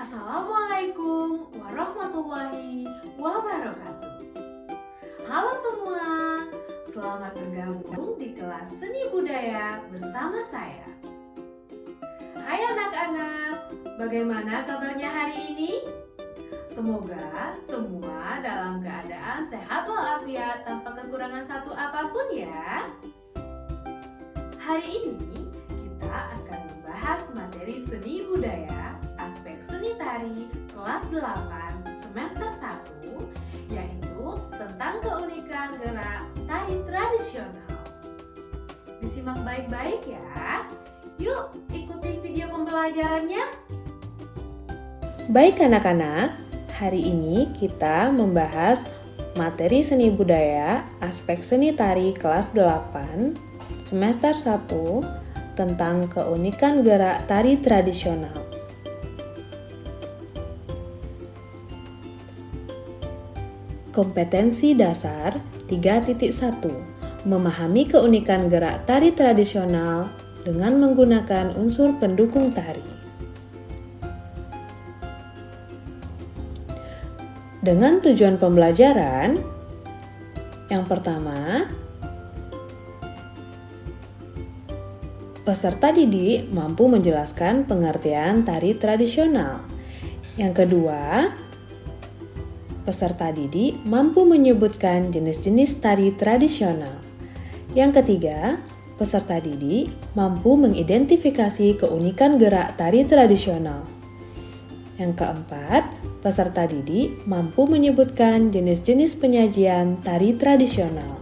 Assalamualaikum warahmatullahi wabarakatuh. Halo semua, selamat bergabung di kelas seni budaya bersama saya. Hai anak-anak, bagaimana kabarnya hari ini? Semoga semua dalam keadaan sehat walafiat tanpa kekurangan satu apapun ya. Hari ini kita akan membahas materi seni budaya aspek seni tari kelas 8 semester 1, yaitu tentang keunikan gerak tari tradisional. Disimak baik-baik ya. Yuk ikuti video pembelajarannya. Baik anak-anak, hari ini kita membahas materi seni budaya aspek seni tari kelas 8 semester 1 tentang keunikan gerak tari tradisional. Kompetensi dasar 3.1. Memahami keunikan gerak tari tradisional dengan menggunakan unsur pendukung tari. Dengan tujuan pembelajaran, yang pertama, peserta didik mampu menjelaskan pengertian tari tradisional. Yang kedua, peserta didik mampu menyebutkan jenis-jenis tari tradisional. Yang ketiga, peserta didik mampu mengidentifikasi keunikan gerak tari tradisional. Yang keempat, peserta didik mampu menyebutkan jenis-jenis penyajian tari tradisional.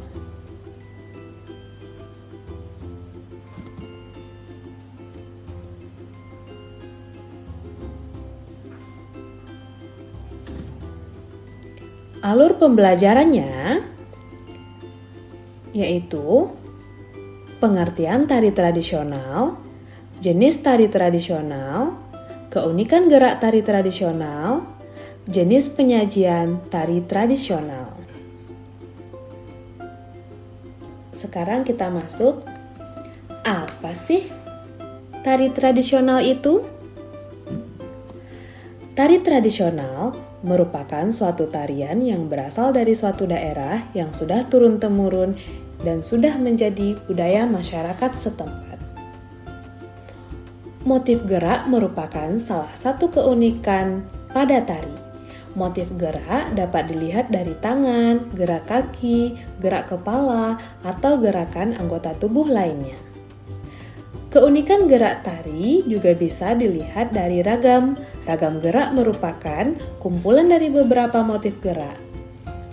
Alur pembelajarannya yaitu pengertian tari tradisional, jenis tari tradisional, keunikan gerak tari tradisional, jenis penyajian tari tradisional. Sekarang kita masuk, apa sih tari tradisional itu? Tari tradisional merupakan suatu tarian yang berasal dari suatu daerah yang sudah turun-temurun dan sudah menjadi budaya masyarakat setempat. Motif gerak merupakan salah satu keunikan pada tari. Motif gerak dapat dilihat dari tangan, gerak kaki, gerak kepala, atau gerakan anggota tubuh lainnya. Keunikan gerak tari juga bisa dilihat dari ragam. Ragam gerak merupakan kumpulan dari beberapa motif gerak.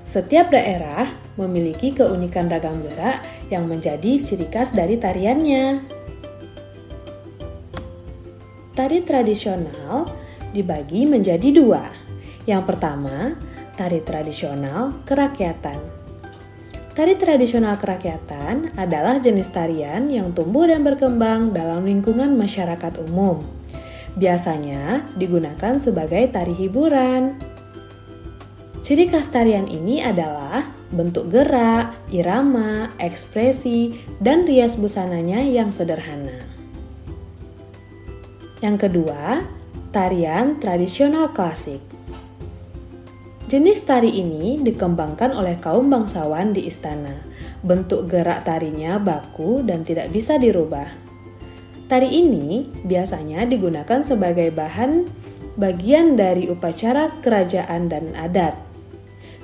Setiap daerah memiliki keunikan ragam gerak yang menjadi ciri khas dari tariannya. Tari tradisional dibagi menjadi dua. Yang pertama, tari tradisional kerakyatan. Tari tradisional kerakyatan adalah jenis tarian yang tumbuh dan berkembang dalam lingkungan masyarakat umum. Biasanya digunakan sebagai tari hiburan. Ciri khas tarian ini adalah bentuk gerak, irama, ekspresi, dan rias busananya yang sederhana. Yang kedua, tarian tradisional klasik. Jenis tari ini dikembangkan oleh kaum bangsawan di istana. Bentuk gerak tarinya baku dan tidak bisa dirubah. Tari ini biasanya digunakan sebagai bagian dari upacara kerajaan dan adat.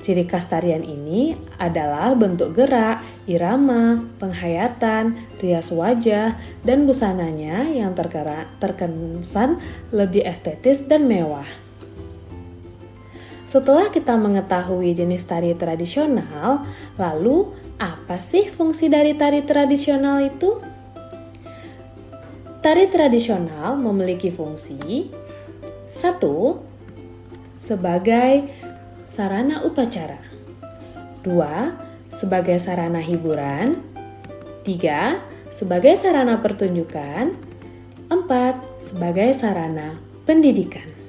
Ciri khas tarian ini adalah bentuk gerak, irama, penghayatan, rias wajah, dan busananya yang terkesan lebih estetis dan mewah. Setelah kita mengetahui jenis tari tradisional, lalu apa sih fungsi dari tari tradisional itu? Tari tradisional memiliki fungsi 1. Sebagai sarana upacara 2. Sebagai sarana hiburan 3. Sebagai sarana pertunjukan 4. Sebagai sarana pendidikan.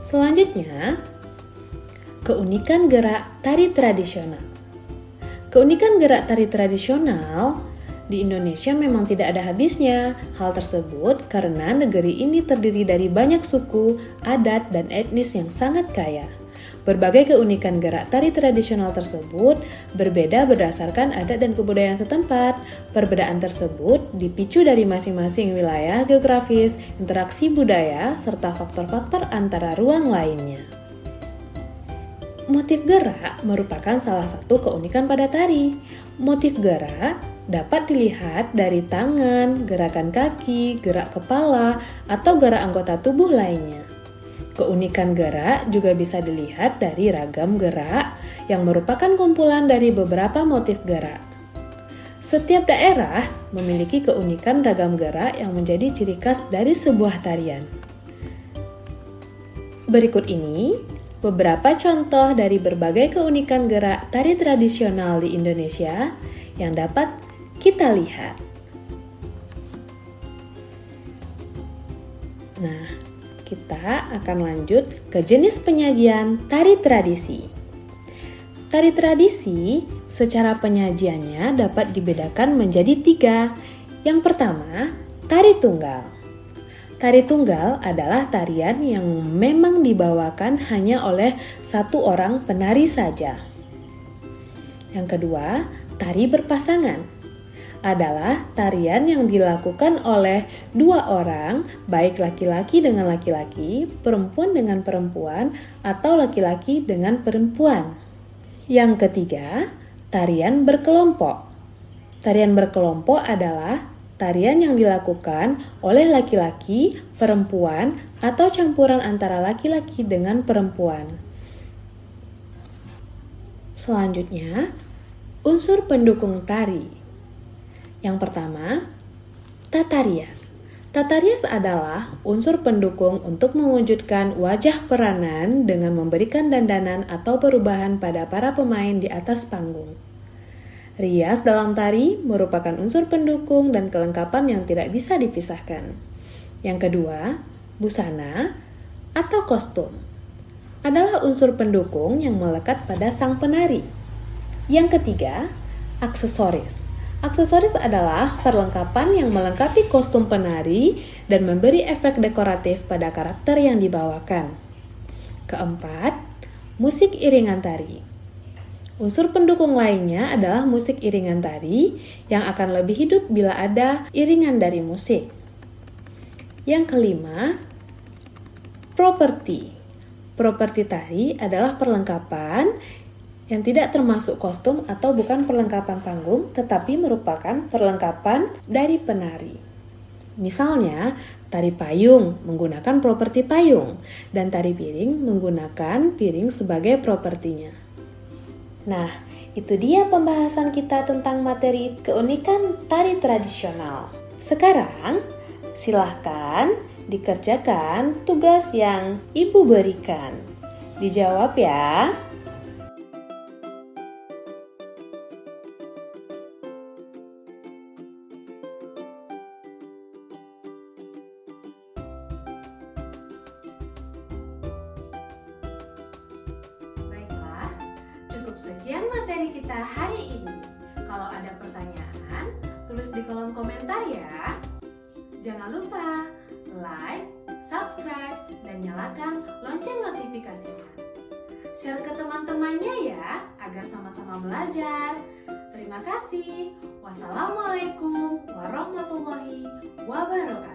Selanjutnya, keunikan gerak tari tradisional. Keunikan gerak tari tradisional Di Indonesia memang tidak ada habisnya. Hal tersebut karena negeri ini terdiri dari banyak suku, adat, dan etnis yang sangat kaya. Berbagai keunikan gerak tari tradisional tersebut berbeda berdasarkan adat dan kebudayaan setempat. Perbedaan tersebut dipicu dari masing-masing wilayah geografis, interaksi budaya, serta faktor-faktor antara ruang lainnya. Motif gerak merupakan salah satu keunikan pada tari. Motif gerak dapat dilihat dari tangan, gerakan kaki, gerak kepala, atau gerak anggota tubuh lainnya. Keunikan gerak juga bisa dilihat dari ragam gerak yang merupakan kumpulan dari beberapa motif gerak. Setiap daerah memiliki keunikan ragam gerak yang menjadi ciri khas dari sebuah tarian. Berikut ini beberapa contoh dari berbagai keunikan gerak tari tradisional di Indonesia yang dapat kita lihat. Nah, kita akan lanjut ke jenis penyajian tari tradisi. Tari tradisi secara penyajiannya dapat dibedakan menjadi 3. Yang pertama, tari tunggal. Tari tunggal adalah tarian yang memang dibawakan hanya oleh satu orang penari saja. Yang kedua, tari berpasangan adalah tarian yang dilakukan oleh 2 orang, baik laki-laki dengan laki-laki, perempuan dengan perempuan, atau laki-laki dengan perempuan. Yang ketiga, tarian berkelompok. Tarian berkelompok adalah tarian yang dilakukan oleh laki-laki, perempuan, atau campuran antara laki-laki dengan perempuan. Selanjutnya, unsur pendukung tari. Yang pertama, tata rias. Tata rias adalah unsur pendukung untuk mewujudkan wajah peranan dengan memberikan dandanan atau perubahan pada para pemain di atas panggung. Rias dalam tari merupakan unsur pendukung dan kelengkapan yang tidak bisa dipisahkan. Yang kedua, busana atau kostum adalah unsur pendukung yang melekat pada sang penari. Yang ketiga, aksesoris. Aksesoris adalah perlengkapan yang melengkapi kostum penari dan memberi efek dekoratif pada karakter yang dibawakan. Keempat, musik iringan tari. Unsur pendukung lainnya adalah musik iringan tari yang akan lebih hidup bila ada iringan dari musik. Yang kelima, properti. Properti tari adalah perlengkapan yang tidak termasuk kostum atau bukan perlengkapan panggung, tetapi merupakan perlengkapan dari penari. Misalnya, tari payung menggunakan properti payung, dan tari piring menggunakan piring sebagai propertinya. Nah, itu dia pembahasan kita tentang materi keunikan tari tradisional. Sekarang, silahkan dikerjakan tugas yang Ibu berikan. Dijawab ya. Sekian materi kita hari ini. Kalau ada pertanyaan, tulis di kolom komentar ya. Jangan lupa like, subscribe, dan nyalakan lonceng notifikasinya. Share ke teman-temannya ya, agar sama-sama belajar. Terima kasih. Wassalamualaikum warahmatullahi wabarakatuh.